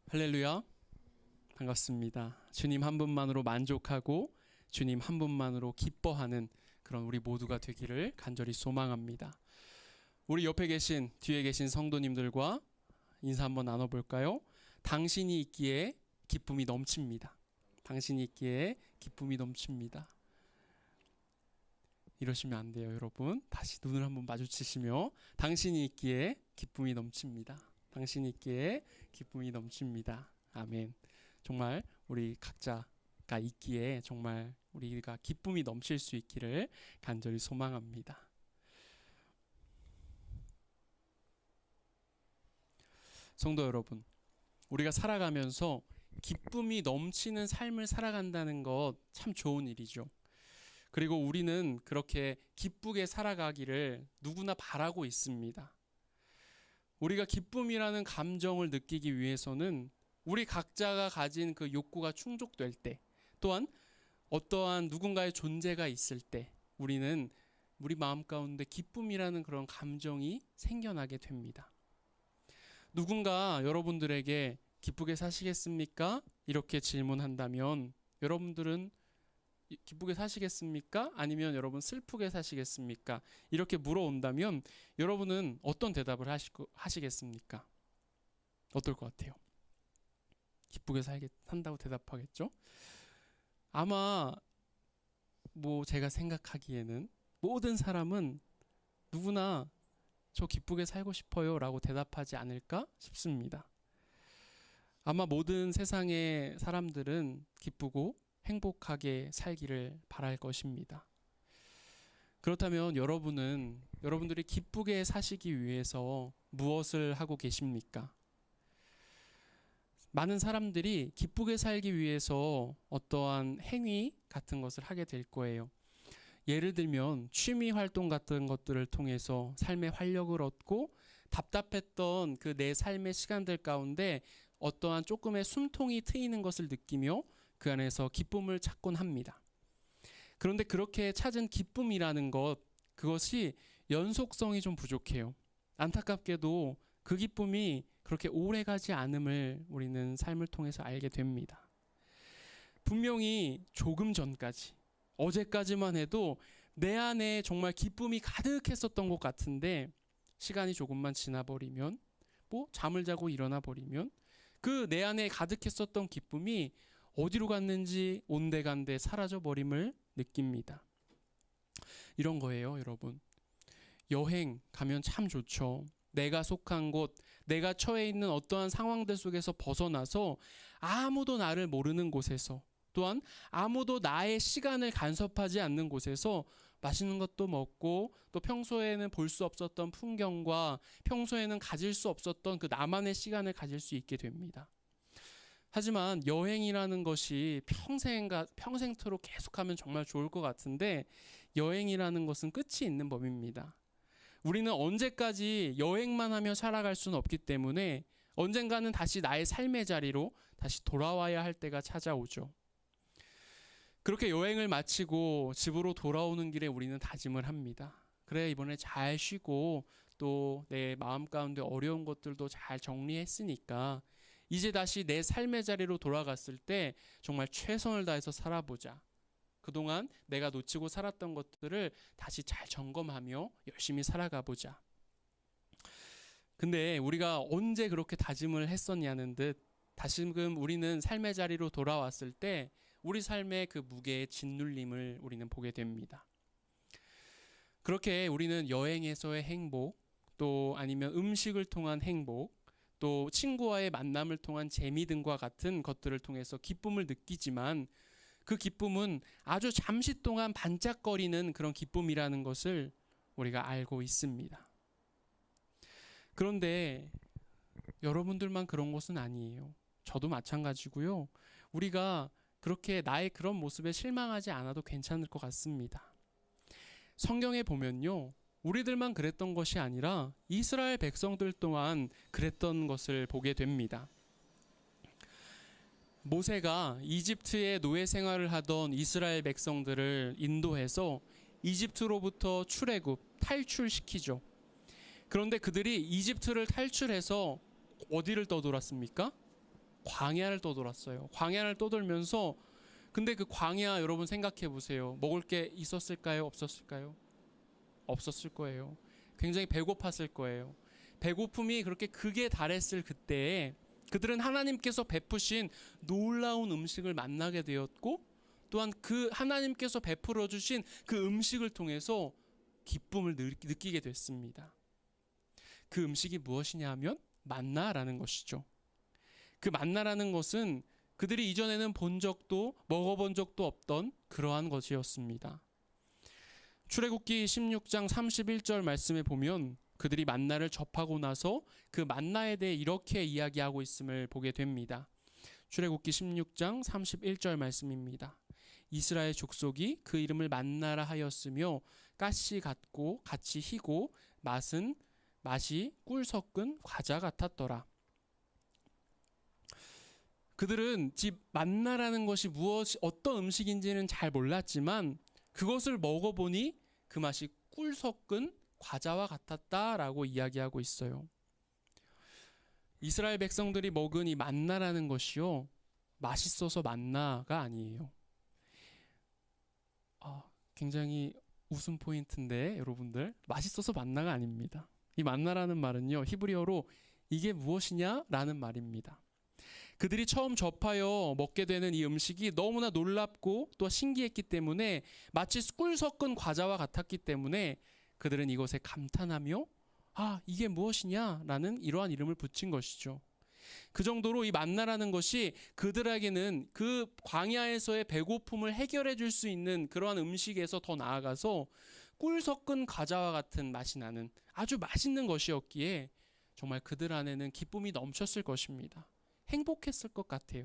할렐루야, 반갑습니다. 주님 한 분만으로 만족하고 주님 한 분만으로 기뻐하는 그런 우리 모두가 되기를 간절히 소망합니다. 우리 옆에 계신 뒤에 계신 성도님들과 인사 한번 나눠볼까요? 당신이 있기에 기쁨이 넘칩니다. 당신이 있기에 기쁨이 넘칩니다. 이러시면 안 돼요, 여러분. 다시 눈을 한번 마주치시며 당신이 있기에 기쁨이 넘칩니다. 당신이 있기에 기쁨이 넘칩니다. 아멘. 정말 우리 각자가 있기에 정말 우리가 기쁨이 넘칠 수 있기를 간절히 소망합니다. 성도 여러분, 우리가 살아가면서 기쁨이 넘치는 삶을 살아간다는 것 참 좋은 일이죠. 그리고 우리는 그렇게 기쁘게 살아가기를 누구나 바라고 있습니다. 우리가 기쁨이라는 감정을 느끼기 위해서는 우리 각자가 가진 그 욕구가 충족될 때, 또한 어떠한 누군가의 존재가 있을 때 우리는 우리 마음 가운데 기쁨이라는 그런 감정이 생겨나게 됩니다. 누군가 여러분들에게 기쁘게 사시겠습니까? 이렇게 질문한다면 여러분들은 기쁘게 사시겠습니까? 아니면 여러분 슬프게 사시겠습니까? 이렇게 물어온다면 여러분은 어떤 대답을 하시겠습니까? 어떨 것 같아요? 기쁘게 산다고 대답하겠죠? 아마 제가 생각하기에는 모든 사람은 누구나 저 기쁘게 살고 싶어요 라고 대답하지 않을까 싶습니다. 아마 모든 세상의 사람들은 기쁘고 행복하게 살기를 바랄 것입니다. 그렇다면 여러분들이 기쁘게 사시기 위해서 무엇을 하고 계십니까? 많은 사람들이 기쁘게 살기 위해서 어떠한 행위 같은 것을 하게 될 거예요. 예를 들면 취미 활동 같은 것들을 통해서 삶의 활력을 얻고 답답했던 그 내 삶의 시간들 가운데 어떠한 조금의 숨통이 트이는 것을 느끼며 그 안에서 기쁨을 찾곤 합니다. 그런데 그렇게 찾은 기쁨이라는 그것이 연속성이 좀 부족해요. 안타깝게도 그 기쁨이 그렇게 오래가지 않음을 우리는 삶을 통해서 알게 됩니다. 분명히 조금 전까지, 어제까지만 해도 내 안에 정말 기쁨이 가득했었던 것 같은데 시간이 조금만 지나버리면, 잠을 자고 일어나 버리면 그 내 안에 가득했었던 기쁨이 어디로 갔는지 온데간데 사라져 버림을 느낍니다. 이런 거예요, 여러분. 여행 가면 참 좋죠. 내가 속한 곳, 내가 처해 있는 어떠한 상황들 속에서 벗어나서 아무도 나를 모르는 곳에서, 또한 아무도 나의 시간을 간섭하지 않는 곳에서 맛있는 것도 먹고 또 평소에는 볼 수 없었던 풍경과 평소에는 가질 수 없었던 그 나만의 시간을 가질 수 있게 됩니다. 하지만 여행이라는 것이 평생토록 계속하면 정말 좋을 것 같은데 여행이라는 것은 끝이 있는 법입니다. 우리는 언제까지 여행만 하며 살아갈 수는 없기 때문에 언젠가는 다시 나의 삶의 자리로 다시 돌아와야 할 때가 찾아오죠. 그렇게 여행을 마치고 집으로 돌아오는 길에 우리는 다짐을 합니다. 그래, 이번에 잘 쉬고 또 내 마음 가운데 어려운 것들도 잘 정리했으니까 이제 다시 내 삶의 자리로 돌아갔을 때 정말 최선을 다해서 살아보자. 그동안 내가 놓치고 살았던 것들을 다시 잘 점검하며 열심히 살아가 보자. 근데 우리가 언제 그렇게 다짐을 했었냐는 듯 다시금 우리는 삶의 자리로 돌아왔을 때 우리 삶의 그 무게의 짓눌림을 우리는 보게 됩니다. 그렇게 우리는 여행에서의 행복, 또 아니면 음식을 통한 행복, 또 친구와의 만남을 통한 재미 등과 같은 것들을 통해서 기쁨을 느끼지만 그 기쁨은 아주 잠시 동안 반짝거리는 그런 기쁨이라는 것을 우리가 알고 있습니다. 그런데 여러분들만 그런 것은 아니에요. 저도 마찬가지고요. 우리가 그렇게 나의 그런 모습에 실망하지 않아도 괜찮을 것 같습니다. 성경에 보면요, 우리들만 그랬던 것이 아니라 이스라엘 백성들 또한 그랬던 것을 보게 됩니다. 모세가 이집트의 노예 생활을 하던 이스라엘 백성들을 인도해서 이집트로부터 탈출시키죠. 그런데 그들이 이집트를 탈출해서 어디를 떠돌았습니까? 광야를 떠돌았어요. 광야를 떠돌면서 근데 그 광야 여러분 생각해 보세요. 먹을 게 있었을까요? 없었을까요? 없었을 거예요. 굉장히 배고팠을 거예요. 배고픔이 그렇게 극에 달했을 그때에 그들은 하나님께서 베푸신 놀라운 음식을 만나게 되었고 또한 그 하나님께서 베풀어 주신 그 음식을 통해서 기쁨을 느끼게 됐습니다. 그 음식이 무엇이냐 하면 만나라는 것이죠. 그 만나라는 것은 그들이 이전에는 본 적도 먹어본 적도 없던 그러한 것이었습니다. 출애굽기 16장 31절 말씀에 보면 그들이 만나를 접하고 나서 그 만나에 대해 이렇게 이야기하고 있음을 보게 됩니다. 출애굽기 16장 31절 말씀입니다. 이스라엘 족속이 그 이름을 만나라 하였으며 가시 같고 같이 희고 맛이 꿀 섞은 과자 같았더라. 그들은 집 만나라는 것이 어떤 음식인지는 잘 몰랐지만 그것을 먹어보니 그 맛이 꿀 섞은 과자와 같았다라고 이야기하고 있어요. 이스라엘 백성들이 먹은 이 만나라는 것이요, 맛있어서 만나가 아니에요. 굉장히 웃음 포인트인데 여러분들, 맛있어서 만나가 아닙니다. 이 만나라는 말은요, 히브리어로 이게 무엇이냐라는 말입니다. 그들이 처음 접하여 먹게 되는 이 음식이 너무나 놀랍고 또 신기했기 때문에 마치 꿀 섞은 과자와 같았기 때문에 그들은 이것에 감탄하며 이게 무엇이냐라는 이러한 이름을 붙인 것이죠. 그 정도로 이 만나라는 것이 그들에게는 그 광야에서의 배고픔을 해결해 줄 수 있는 그러한 음식에서 더 나아가서 꿀 섞은 과자와 같은 맛이 나는 아주 맛있는 것이었기에 정말 그들 안에는 기쁨이 넘쳤을 것입니다. 행복했을 것 같아요.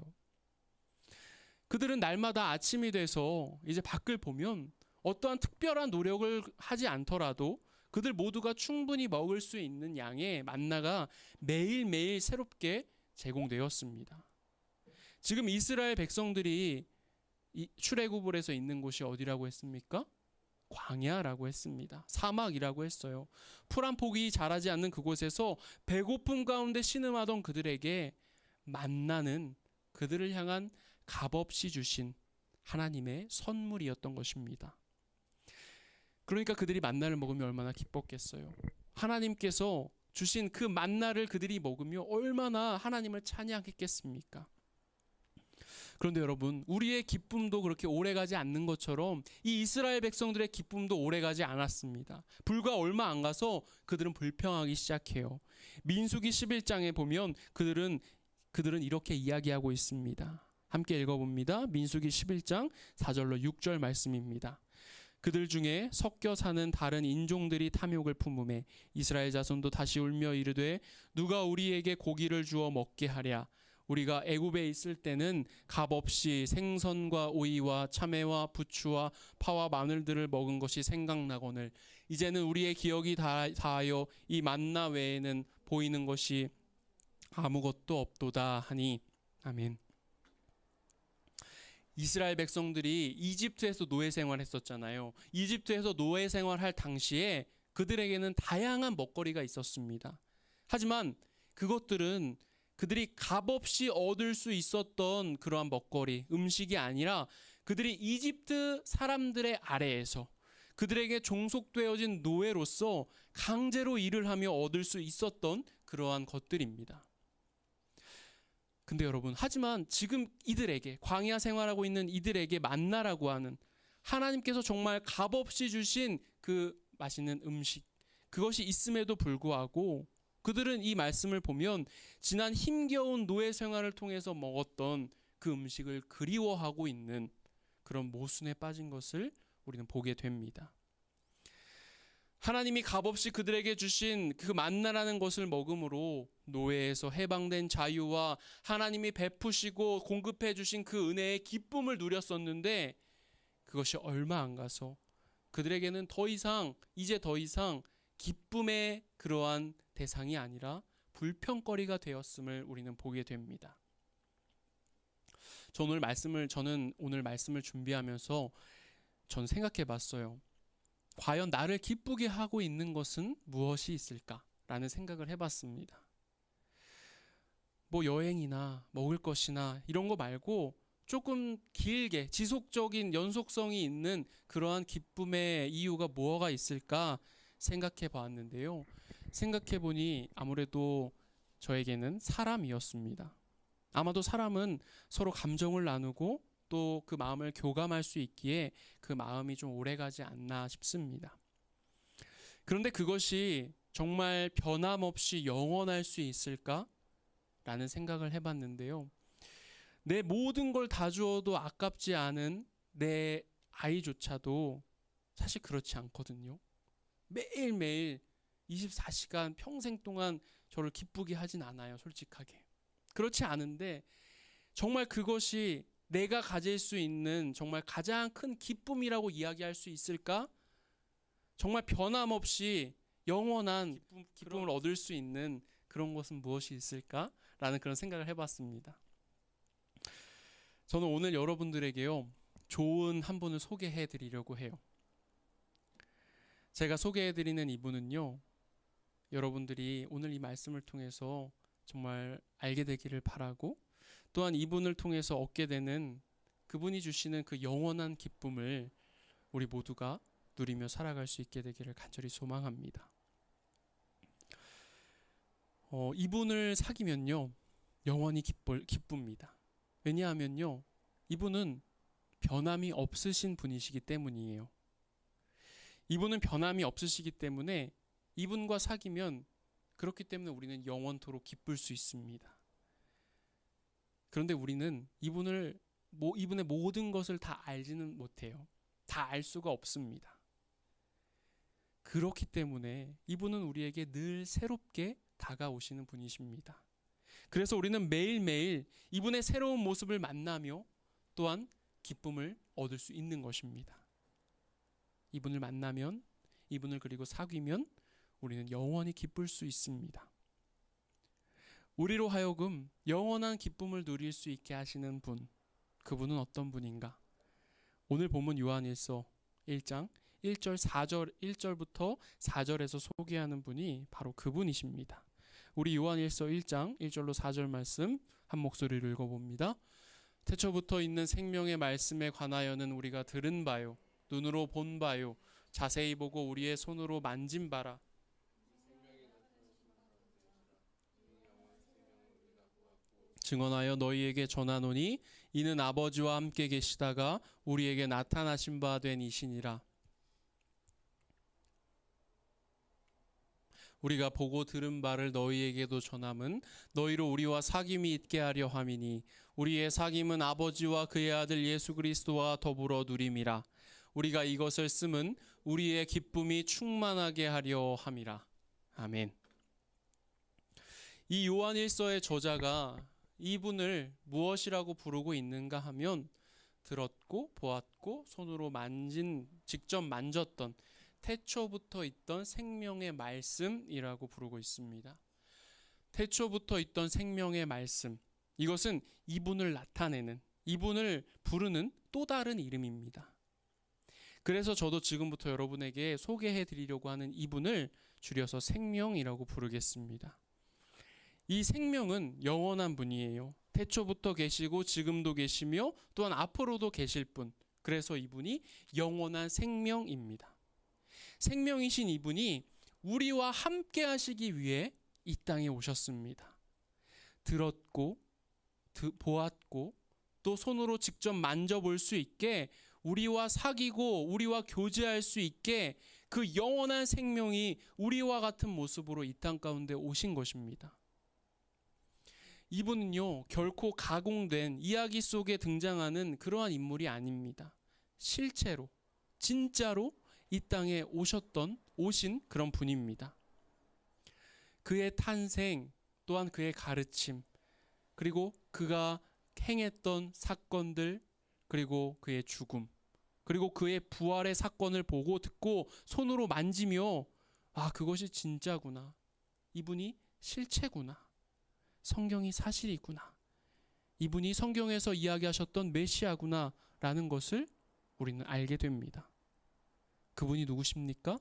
그들은 날마다 아침이 돼서 이제 밖을 보면 어떠한 특별한 노력을 하지 않더라도 그들 모두가 충분히 먹을 수 있는 양의 만나가 매일매일 새롭게 제공되었습니다. 지금 이스라엘 백성들이 출애굽을 해서 있는 곳이 어디라고 했습니까? 광야라고 했습니다. 사막이라고 했어요. 풀 한 폭이 자라지 않는 그곳에서 배고픔 가운데 신음하던 그들에게 만나는 그들을 향한 값없이 주신 하나님의 선물이었던 것입니다. 그러니까 그들이 만나를 먹으면 얼마나 기뻤겠어요. 하나님께서 주신 그 만나를 그들이 먹으며 얼마나 하나님을 찬양했겠습니까? 그런데 여러분, 우리의 기쁨도 그렇게 오래가지 않는 것처럼 이 이스라엘 백성들의 기쁨도 오래가지 않았습니다. 불과 얼마 안 가서 그들은 불평하기 시작해요. 민수기 11장에 보면 그들은 이렇게 이야기하고 있습니다. 함께 읽어봅니다. 민수기 11장 4절로 6절 말씀입니다. 그들 중에 섞여 사는 다른 인종들이 탐욕을 품음에 이스라엘 자손도 다시 울며 이르되 누가 우리에게 고기를 주어 먹게 하랴. 우리가 애굽에 있을 때는 값없이 생선과 오이와 참외와 부추와 파와 마늘들을 먹은 것이 생각나거늘 이제는 우리의 기억이 다하여 이 만나 외에는 보이는 것이 아무것도 없도다 하니. 아멘. 이스라엘 백성들이 이집트에서 노예 생활했었잖아요. 이집트에서 노예 생활할 당시에 그들에게는 다양한 먹거리가 있었습니다. 하지만 그것들은 그들이 값없이 얻을 수 있었던 그러한 먹거리, 음식이 아니라 그들이 이집트 사람들의 아래에서 그들에게 종속되어진 노예로서 강제로 일을 하며 얻을 수 있었던 그러한 것들입니다. 근데 여러분, 하지만 지금 이들에게, 광야 생활하고 있는 이들에게 만나라고 하는 하나님께서 정말 값없이 주신 그 맛있는 음식, 그것이 있음에도 불구하고 그들은 이 말씀을 보면 지난 힘겨운 노예 생활을 통해서 먹었던 그 음식을 그리워하고 있는 그런 모순에 빠진 것을 우리는 보게 됩니다. 하나님이 값없이 그들에게 주신 그 만나라는 것을 먹음으로 노예에서 해방된 자유와 하나님이 베푸시고 공급해 주신 그 은혜의 기쁨을 누렸었는데 그것이 얼마 안 가서 그들에게는 이제 더 이상 기쁨의 그러한 대상이 아니라 불평거리가 되었음을 우리는 보게 됩니다. 저는 오늘 말씀을 준비하면서 전 생각해 봤어요. 과연 나를 기쁘게 하고 있는 것은 무엇이 있을까? 라는 생각을 해봤습니다. 뭐 여행이나 먹을 것이나 이런 거 말고 조금 길게 지속적인 연속성이 있는 그러한 기쁨의 이유가 뭐가 있을까 생각해 보았는데요. 생각해 보니 아무래도 저에게는 사람이었습니다. 아마도 사람은 서로 감정을 나누고 또 그 마음을 교감할 수 있기에 그 마음이 좀 오래가지 않나 싶습니다. 그런데 그것이 정말 변함없이 영원할 수 있을까? 라는 생각을 해봤는데요. 내 모든 걸 다 주어도 아깝지 않은 내 아이조차도 사실 그렇지 않거든요. 매일매일 24시간 평생 동안 저를 기쁘게 하진 않아요, 솔직하게. 그렇지 않은데 정말 그것이 내가 가질 수 있는 정말 가장 큰 기쁨이라고 이야기할 수 있을까? 정말 변함없이 영원한 기쁨을 얻을 수 있는 그런 것은 무엇이 있을까? 라는 그런 생각을 해봤습니다. 저는 오늘 여러분들에게요, 좋은 한 분을 소개해 드리려고 해요. 제가 소개해 드리는 이분은요, 여러분들이 오늘 이 말씀을 통해서 정말 알게 되기를 바라고, 또한 이분을 통해서 얻게 되는 그분이 주시는 그 영원한 기쁨을 우리 모두가 누리며 살아갈 수 있게 되기를 간절히 소망합니다. 이분을 사귀면요, 영원히 기쁩니다. 왜냐하면요, 이분은 변함이 없으신 분이시기 때문이에요. 이분은 변함이 없으시기 때문에 이분과 사귀면, 그렇기 때문에 우리는 영원토록 기쁠 수 있습니다. 그런데 우리는 이분의 모든 것을 다 알지는 못해요. 다 알 수가 없습니다. 그렇기 때문에 이분은 우리에게 늘 새롭게 다가오시는 분이십니다. 그래서 우리는 매일매일 이분의 새로운 모습을 만나며 또한 기쁨을 얻을 수 있는 것입니다. 이분을 만나면, 이분을 그리고 사귀면 우리는 영원히 기쁠 수 있습니다. 우리로 하여금 영원한 기쁨을 누릴 수 있게 하시는 분, 그분은 어떤 분인가? 오늘 본문 요한일서 1장 1절부터 4절에서 소개하는 분이 바로 그분이십니다. 우리 요한일서 1장 1절로 4절 말씀 한 목소리로 읽어봅니다. 태초부터 있는 생명의 말씀에 관하여는 우리가 들은 바요, 눈으로 본 바요, 자세히 보고 우리의 손으로 만진 바라. 증언하여 너희에게 전하노니 이는 아버지와 함께 계시다가 우리에게 나타나신 바 된 이시니라. 우리가 보고 들은 바를 너희에게도 전함은 너희로 우리와 사귐이 있게 하려 함이니 우리의 사귐은 아버지와 그의 아들 예수 그리스도와 더불어 누림이라. 우리가 이것을 쓰면 우리의 기쁨이 충만하게 하려 함이라. 아멘. 이 요한일서의 저자가 이분을 무엇이라고 부르고 있는가 하면, 들었고 보았고 손으로 직접 만졌던 태초부터 있던 생명의 말씀이라고 부르고 있습니다. 태초부터 있던 생명의 말씀, 이것은 이분을 나타내는, 이분을 부르는 또 다른 이름입니다. 그래서 저도 지금부터 여러분에게 소개해 드리려고 하는 이분을 줄여서 생명이라고 부르겠습니다. 이 생명은 영원한 분이에요. 태초부터 계시고 지금도 계시며 또한 앞으로도 계실 분. 그래서 이분이 영원한 생명입니다. 생명이신 이분이 우리와 함께 하시기 위해 이 땅에 오셨습니다. 들었고 보았고 또 손으로 직접 만져볼 수 있게, 우리와 사귀고 우리와 교제할 수 있게 그 영원한 생명이 우리와 같은 모습으로 이 땅 가운데 오신 것입니다. 이분은요, 결코 가공된 이야기 속에 등장하는 그러한 인물이 아닙니다. 실제로 진짜로 이 땅에 오신 그런 분입니다. 그의 탄생, 또한 그의 가르침, 그리고 그가 행했던 사건들, 그리고 그의 죽음, 그리고 그의 부활의 사건을 보고 듣고 손으로 만지며, 아, 그것이 진짜구나, 이분이 실체구나, 성경이 사실이구나, 이분이 성경에서 이야기하셨던 메시아구나 라는 것을 우리는 알게 됩니다. 그분이 누구십니까?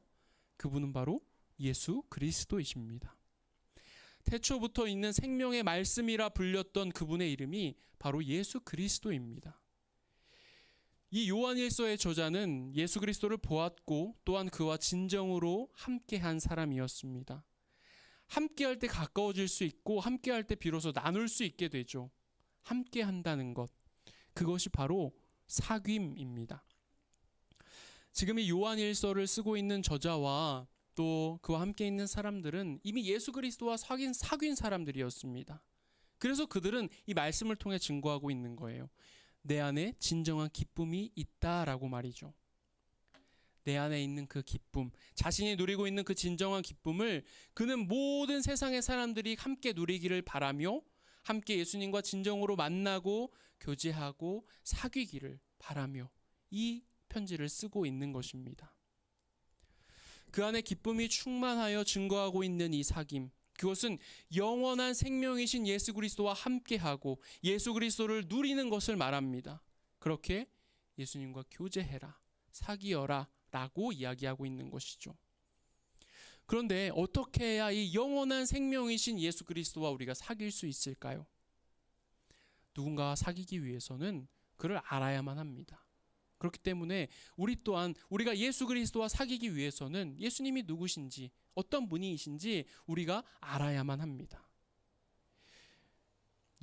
그분은 바로 예수 그리스도이십니다. 태초부터 있는 생명의 말씀이라 불렸던 그분의 이름이 바로 예수 그리스도입니다. 이 요한일서의 저자는 예수 그리스도를 보았고 또한 그와 진정으로 함께한 사람이었습니다. 함께할 때 가까워질 수 있고 함께할 때 비로소 나눌 수 있게 되죠. 함께한다는 것, 그것이 바로 사귐입니다. 지금 이 요한일서를 쓰고 있는 저자와 또 그와 함께 있는 사람들은 이미 예수 그리스도와 사귄 사람들이었습니다. 그래서 그들은 이 말씀을 통해 증거하고 있는 거예요. 내 안에 진정한 기쁨이 있다라고 말이죠. 내 안에 있는 그 기쁨, 자신이 누리고 있는 그 진정한 기쁨을 그는 모든 세상의 사람들이 함께 누리기를 바라며 함께 예수님과 진정으로 만나고 교제하고 사귀기를 바라며 이 편지를 쓰고 있는 것입니다. 그 안에 기쁨이 충만하여 증거하고 있는 이 사귐, 그것은 영원한 생명이신 예수 그리스도와 함께하고 예수 그리스도를 누리는 것을 말합니다. 그렇게 예수님과 교제해라, 사귀어라 라고 이야기하고 있는 것이죠. 그런데 어떻게 해야 이 영원한 생명이신 예수 그리스도와 우리가 사귈 수 있을까요? 누군가와 사귀기 위해서는 그를 알아야만 합니다. 그렇기 때문에 우리 또한 우리가 예수 그리스도와 사귀기 위해서는 예수님이 누구신지 어떤 분이신지 우리가 알아야만 합니다.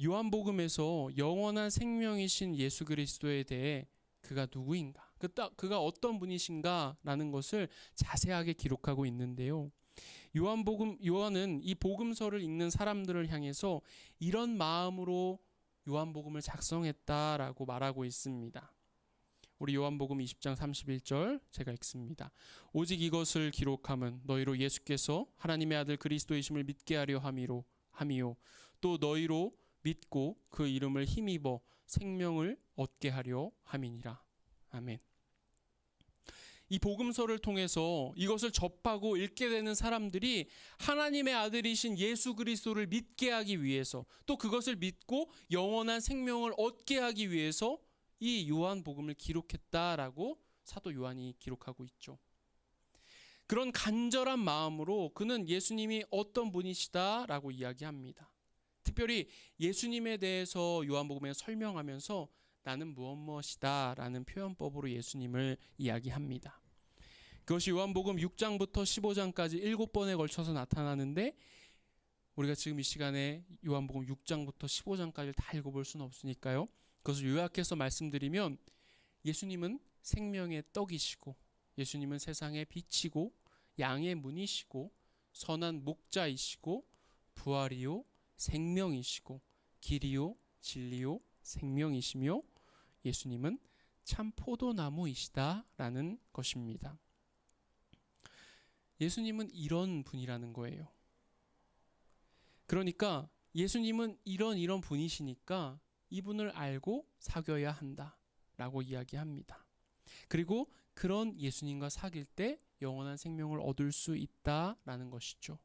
요한복음에서 영원한 생명이신 예수 그리스도에 대해 그가 누구인가, 그가 어떤 분이신가 라는 것을 자세하게 기록하고 있는데요. 요한은 이 복음서를 읽는 사람들을 향해서 이런 마음으로 요한복음을 작성했다라고 말하고 있습니다. 우리 요한복음 20장 31절 제가 읽습니다. 오직 이것을 기록함은 너희로 예수께서 하나님의 아들 그리스도이심을 믿게 하려 함이요 또 너희로 믿고 그 이름을 힘입어 생명을 얻게 하려 함이니라. 아멘. 이 복음서를 통해서 이것을 접하고 읽게 되는 사람들이 하나님의 아들이신 예수 그리스도를 믿게 하기 위해서 또 그것을 믿고 영원한 생명을 얻게 하기 위해서 이 요한복음을 기록했다라고 사도 요한이 기록하고 있죠. 그런 간절한 마음으로 그는 예수님이 어떤 분이시다라고 이야기합니다. 특별히 예수님에 대해서 요한복음에 설명하면서 나는 무엇이다 라는 표현법으로 예수님을 이야기합니다. 그것이 요한복음 6장부터 15장까지 7번에 걸쳐서 나타나는데 우리가 지금 이 시간에 요한복음 6장부터 15장까지 다 읽어볼 수는 없으니까요. 그것을 요약해서 말씀드리면 예수님은 생명의 떡이시고 예수님은 세상의 빛이고 양의 문이시고 선한 목자이시고 부활이요 생명이시고 길이요 진리요 생명이시며 예수님은 참 포도나무이시다라는 것입니다. 예수님은 이런 분이라는 거예요. 그러니까 예수님은 이런 분이시니까 이분을 알고 사귀어야 한다라고 이야기합니다. 그리고 그런 예수님과 사귈 때 영원한 생명을 얻을 수 있다라는 것이죠.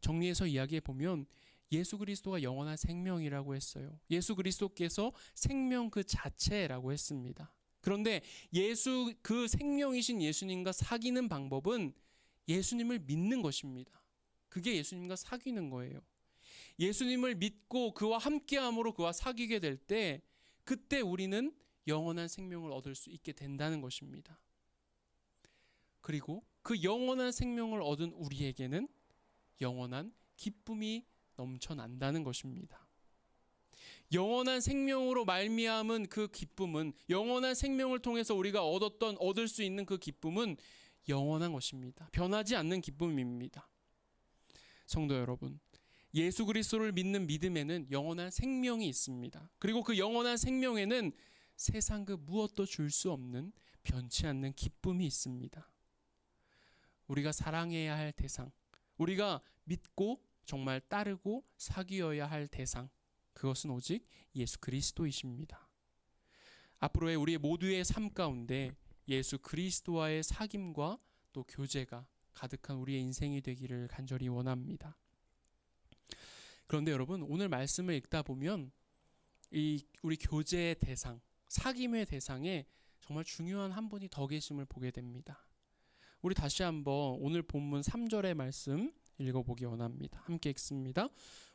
정리해서 이야기해 보면 예수 그리스도가 영원한 생명이라고 했어요. 예수 그리스도께서 생명 그 자체라고 했습니다. 그런데 그 생명이신 예수님과 사귀는 방법은 예수님을 믿는 것입니다. 그게 예수님과 사귀는 거예요. 예수님을 믿고 그와 함께함으로 그와 사귀게 될 때 그때 우리는 영원한 생명을 얻을 수 있게 된다는 것입니다. 그리고 그 영원한 생명을 얻은 우리에게는 영원한 기쁨이 넘쳐난다는 것입니다. 영원한 생명으로 말미암은 그 기쁨은 영원한 생명을 통해서 우리가 얻을 수 있는 그 기쁨은 영원한 것입니다. 변하지 않는 기쁨입니다. 성도 여러분, 예수 그리스도를 믿는 믿음에는 영원한 생명이 있습니다. 그리고 그 영원한 생명에는 세상 그 무엇도 줄 수 없는 변치 않는 기쁨이 있습니다. 우리가 사랑해야 할 대상, 우리가 믿고 정말 따르고 사귀어야 할 대상, 그것은 오직 예수 그리스도이십니다. 앞으로의 우리 모두의 삶 가운데 예수 그리스도와의 사귐과 또 교제가 가득한 우리의 인생이 되기를 간절히 원합니다. 그런데 여러분, 오늘 말씀을 읽다 보면 우리 교제의 대상, 사귐의 대상에 정말 중요한 한 분이 더 계심을 보게 됩니다. 우리 다시 한번 오늘 본문 3절의 말씀 읽어보기 원합니다. 함께 읽습니다.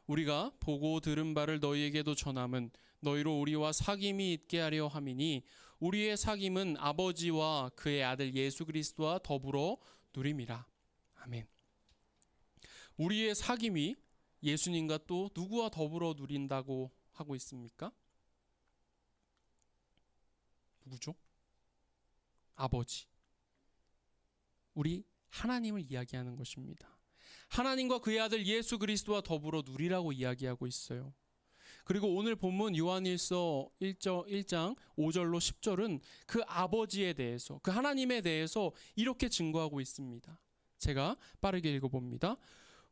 우리가 보고 들은 바를 너희에게도 전함은 너희로 우리와 사귐이 있게 하려 함이니 우리의 사귐은 아버지와 그의 아들 예수 그리스도와 더불어 누림이라. 아멘. 우리의 사귐이 예수님과 또 누구와 더불어 누린다고 하고 있습니까? 누구죠? 아버지. 우리 하나님을 이야기하는 것입니다. 하나님과 그의 아들 예수 그리스도와 더불어 누리라고 이야기하고 있어요. 그리고 오늘 본문 요한일서 1장 5절로 10절은 그 아버지에 대해서, 그 하나님에 대해서 이렇게 증거하고 있습니다. 제가 빠르게 읽어봅니다.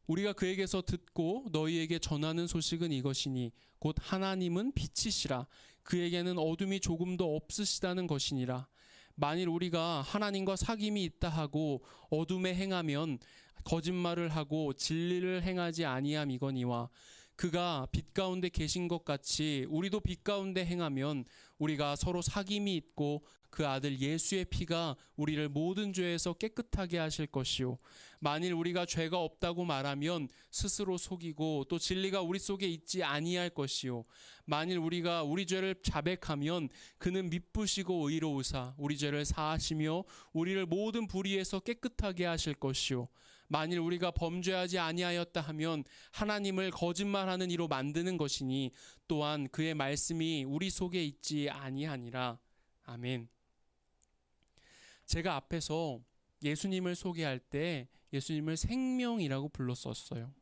우리가 그에게서 듣고 너희에게 전하는 소식은 이것이니 곧 하나님은 빛이시라 그에게는 어둠이 조금도 없으시다는 것이니라. 만일 우리가 하나님과 사귐이 있다 하고 어둠에 행하면 거짓말을 하고 진리를 행하지 아니함이거니와 그가 빛 가운데 계신 것 같이 우리도 빛 가운데 행하면 우리가 서로 사귐이 있고 그 아들 예수의 피가 우리를 모든 죄에서 깨끗하게 하실 것이요 만일 우리가 죄가 없다고 말하면 스스로 속이고 또 진리가 우리 속에 있지 아니할 것이요 만일 우리가 우리 죄를 자백하면 그는 미쁘시고 의로우사 우리 죄를 사하시며 우리를 모든 불의에서 깨끗하게 하실 것이요 만일 우리가 범죄하지 아니하였다 하면 하나님을 거짓말하는 이로 만드는 것이니 또한 그의 말씀이 우리 속에 있지 아니하니라. 아멘. 제가 앞에서 예수님을 소개할 때 예수님을 생명이라고 불렀었어요.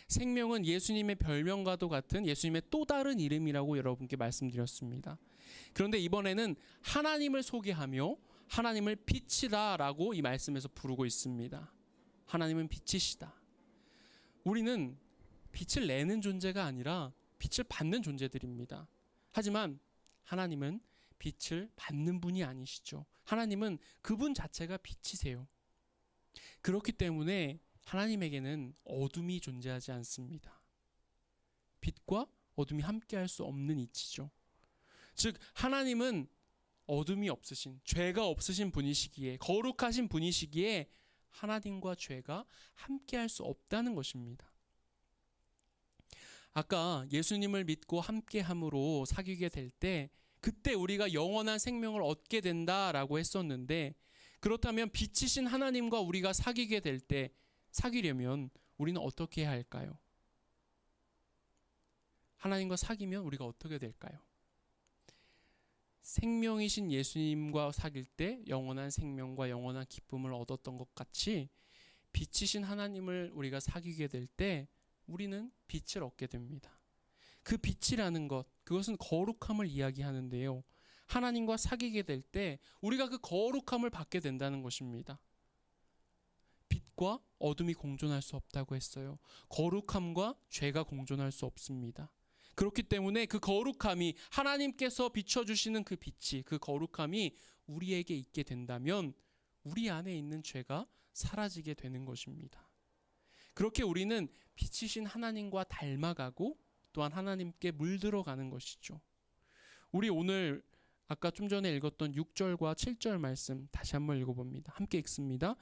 생명은 예수님의 별명과도 같은 예수님의 또 다른 이름이라고 여러분께 말씀드렸습니다. 그런데 이번에는 하나님을 소개하며 하나님을 빛이다라고 이 말씀에서 부르고 있습니다. 하나님은 빛이시다. 우리는 빛을 내는 존재가 아니라 빛을 받는 존재들입니다. 하지만 하나님은 빛을 받는 분이 아니시죠. 하나님은 그분 자체가 빛이세요. 그렇기 때문에 하나님에게는 어둠이 존재하지 않습니다. 빛과 어둠이 함께할 수 없는 이치죠. 즉 하나님은 어둠이 없으신, 죄가 없으신 분이시기에, 거룩하신 분이시기에 하나님과 죄가 함께할 수 없다는 것입니다. 아까 예수님을 믿고 함께함으로 사귀게 될 때 그때 우리가 영원한 생명을 얻게 된다라고 했었는데 그렇다면 빛이신 하나님과 우리가 사귀게 될 때 사귀려면 우리는 어떻게 해야 할까요? 하나님과 사귀면 우리가 어떻게 될까요? 생명이신 예수님과 사귈 때 영원한 생명과 영원한 기쁨을 얻었던 것 같이 빛이신 하나님을 우리가 사귀게 될 때 우리는 빛을 얻게 됩니다. 그 빛이라는 것, 그것은 거룩함을 이야기하는데요. 하나님과 사귀게 될 때 우리가 그 거룩함을 받게 된다는 것입니다. 빛과 어둠이 공존할 수 없다고 했어요. 거룩함과 죄가 공존할 수 없습니다. 그렇기 때문에 그 거룩함이 하나님께서 비춰주시는 그 빛이, 그 거룩함이 우리에게 있게 된다면 우리 안에 있는 죄가 사라지게 되는 것입니다. 그렇게 우리는 빛이신 하나님과 닮아가고 또한 하나님께 물들어가는 것이죠. 우리 오늘 아까 좀 전에 읽었던 6절과 7절 말씀 다시 한번 읽어봅니다. 함께 읽습니다.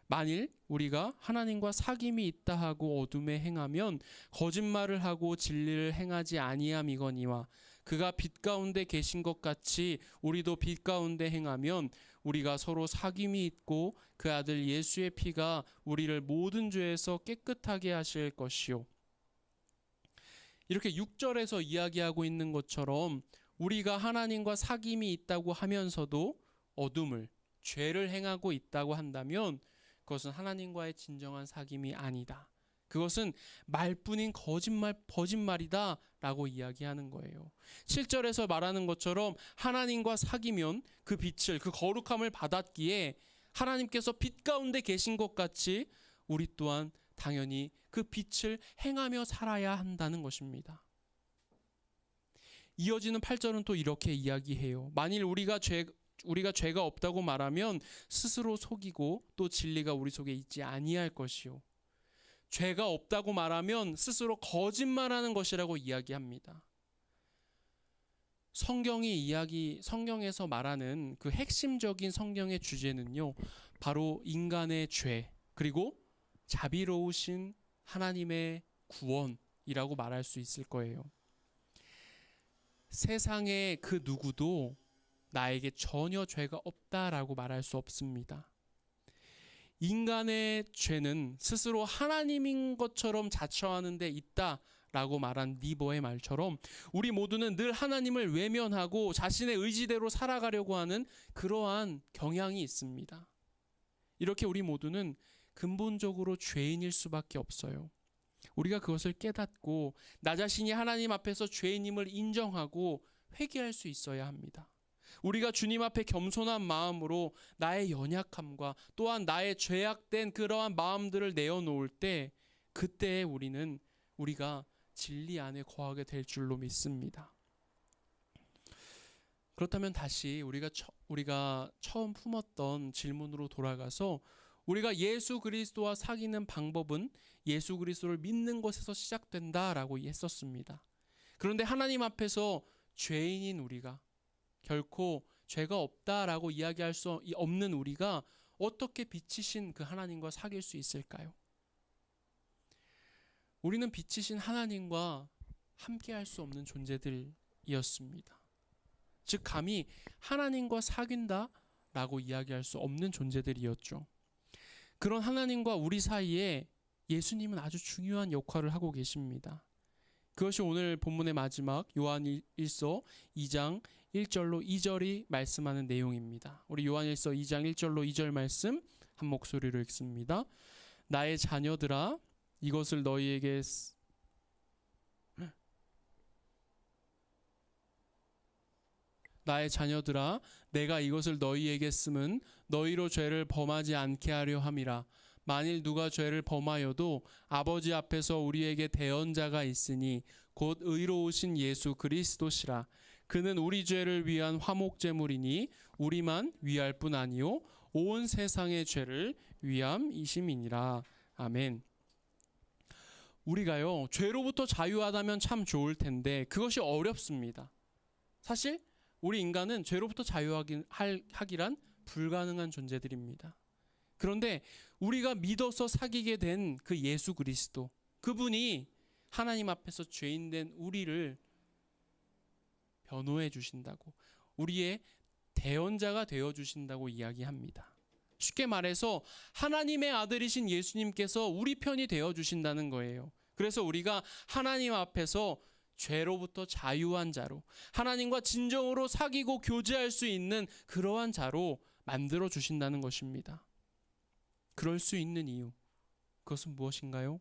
만일 우리가 하나님과 사귐이 있다 하고 어둠에 행하면 거짓말을 하고 진리를 행하지 아니함이거니와 그가 빛 가운데 계신 것 같이 우리도 빛 가운데 행하면 우리가 서로 사귐이 있고 그 아들 예수의 피가 우리를 모든 죄에서 깨끗하게 하실 것이요. 이렇게 6절에서 이야기하고 있는 것처럼 우리가 하나님과 사귐이 있다고 하면서도 어둠을, 죄를 행하고 있다고 한다면 그것은 하나님과의 진정한 사귐이 아니다. 그것은 말뿐인 거짓말이다 라고 이야기하는 거예요. 7절에서 말하는 것처럼 하나님과 사귀면 그 빛을, 그 거룩함을 받았기에 하나님께서 빛 가운데 계신 것 같이 우리 또한 당연히 그 빛을 행하며 살아야 한다는 것입니다. 이어지는 8절은 또 이렇게 이야기해요. 만일 우리가 죄가 없다고 말하면 스스로 속이고 또 진리가 우리 속에 있지 아니할 것이요. 죄가 없다고 말하면 스스로 거짓말하는 것이라고 이야기합니다. 성경에서 말하는 그 핵심적인 성경의 주제는요, 바로 인간의 죄, 그리고 자비로우신 하나님의 구원이라고 말할 수 있을 거예요. 세상의 그 누구도 나에게 전혀 죄가 없다라고 말할 수 없습니다. 인간의 죄는 스스로 하나님인 것처럼 자처하는 데 있다라고 말한 니보의 말처럼 우리 모두는 늘 하나님을 외면하고 자신의 의지대로 살아가려고 하는 그러한 경향이 있습니다. 이렇게 우리 모두는 근본적으로 죄인일 수밖에 없어요. 우리가 그것을 깨닫고 나 자신이 하나님 앞에서 죄인임을 인정하고 회개할 수 있어야 합니다. 우리가 주님 앞에 겸손한 마음으로 나의 연약함과 또한 나의 죄악된 그러한 마음들을 내어놓을 때 그때 우리가 진리 안에 거하게 될 줄로 믿습니다. 그렇다면 다시 우리가 처음 품었던 질문으로 돌아가서 우리가 예수 그리스도와 사귀는 방법은 예수 그리스도를 믿는 것에서 시작된다라고 했었습니다. 그런데 하나님 앞에서 죄인인 우리가 결코 죄가 없다라고 이야기할 수 없는 우리가 어떻게 빛이신 그 하나님과 사귈 수 있을까요? 우리는 빛이신 하나님과 함께할 수 없는 존재들이었습니다. 즉 감히 하나님과 사귄다라고 이야기할 수 없는 존재들이었죠. 그런 하나님과 우리 사이에 예수님은 아주 중요한 역할을 하고 계십니다. 그것이 오늘 본문의 마지막 요한일서 2장 1절로 2절이 말씀하는 내용입니다. 우리 요한일서 2장 1절로 2절 말씀 한 목소리로 읽습니다. 나의 자녀들아 이것을 너희에게 내가 이것을 너희에게 쓰면 너희로 죄를 범하지 않게 하려 함이라. 만일 누가 죄를 범하여도 아버지 앞에서 우리에게 대언자가 있으니 곧 의로우신 예수 그리스도시라. 그는 우리 죄를 위한 화목제물이니 우리만 위할 뿐 아니요 온 세상의 죄를 위함이심이니라. 아멘. 우리가요 죄로부터 자유하다면 참 좋을 텐데 그것이 어렵습니다. 사실 우리 인간은 죄로부터 자유하기란 불가능한 존재들입니다. 그런데 우리가 믿어서 사귀게 된 그 예수 그리스도, 그분이 하나님 앞에서 죄인된 우리를 변호해 주신다고, 우리의 대언자가 되어 주신다고 이야기합니다. 쉽게 말해서 하나님의 아들이신 예수님께서 우리 편이 되어 주신다는 거예요. 그래서 우리가 하나님 앞에서 죄로부터 자유한 자로, 하나님과 진정으로 사귀고 교제할 수 있는 그러한 자로 만들어 주신다는 것입니다. 그럴 수 있는 이유, 그것은 무엇인가요?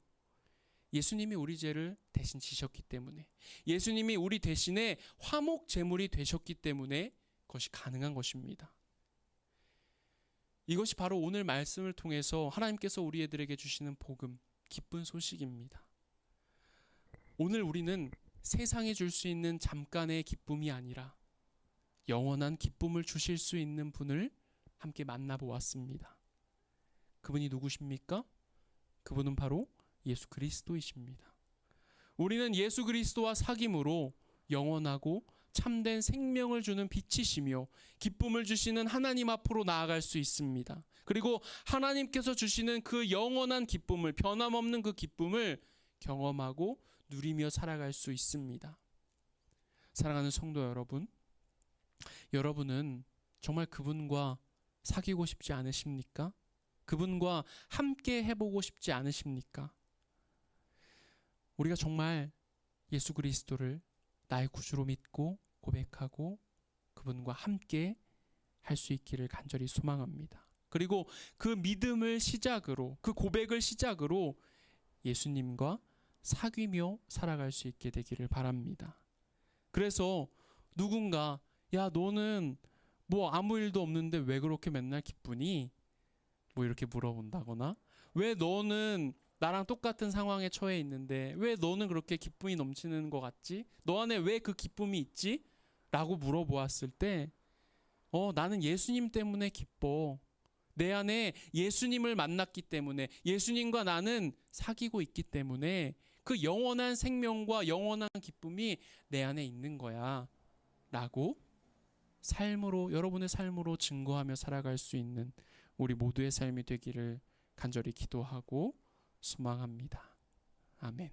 예수님이 우리 죄를 대신 지셨기 때문에, 예수님이 우리 대신에 화목 제물이 되셨기 때문에 그것이 가능한 것입니다. 이것이 바로 오늘 말씀을 통해서 하나님께서 우리 애들에게 주시는 복음, 기쁜 소식입니다. 오늘 우리는 세상에 줄 수 있는 잠깐의 기쁨이 아니라 영원한 기쁨을 주실 수 있는 분을 함께 만나보았습니다. 그분이 누구십니까? 그분은 바로 예수 그리스도이십니다. 우리는 예수 그리스도와 사귐으로 영원하고 참된 생명을 주는 빛이시며 기쁨을 주시는 하나님 앞으로 나아갈 수 있습니다. 그리고 하나님께서 주시는 그 영원한 기쁨을, 변함없는 그 기쁨을 경험하고 누리며 살아갈 수 있습니다. 사랑하는 성도 여러분, 여러분은 정말 그분과 사귀고 싶지 않으십니까? 그분과 함께 해보고 싶지 않으십니까? 우리가 정말 예수 그리스도를 나의 구주로 믿고 고백하고 그분과 함께 할 수 있기를 간절히 소망합니다. 그리고 그 믿음을 시작으로, 그 고백을 시작으로 예수님과 사귀며 살아갈 수 있게 되기를 바랍니다. 그래서 누군가 야 너는 뭐 아무 일도 없는데 왜 그렇게 맨날 기쁘니? 뭐 이렇게 물어본다거나, 왜 너는 나랑 똑같은 상황에 처해 있는데 왜 너는 그렇게 기쁨이 넘치는 것 같지? 너 안에 왜 그 기쁨이 있지? 라고 물어보았을 때 나는 예수님 때문에 기뻐. 내 안에 예수님을 만났기 때문에, 예수님과 나는 사귀고 있기 때문에 그 영원한 생명과 영원한 기쁨이 내 안에 있는 거야 라고 삶으로, 여러분의 삶으로 증거하며 살아갈 수 있는 우리 모두의 삶이 되기를 간절히 기도하고 소망합니다. 아멘.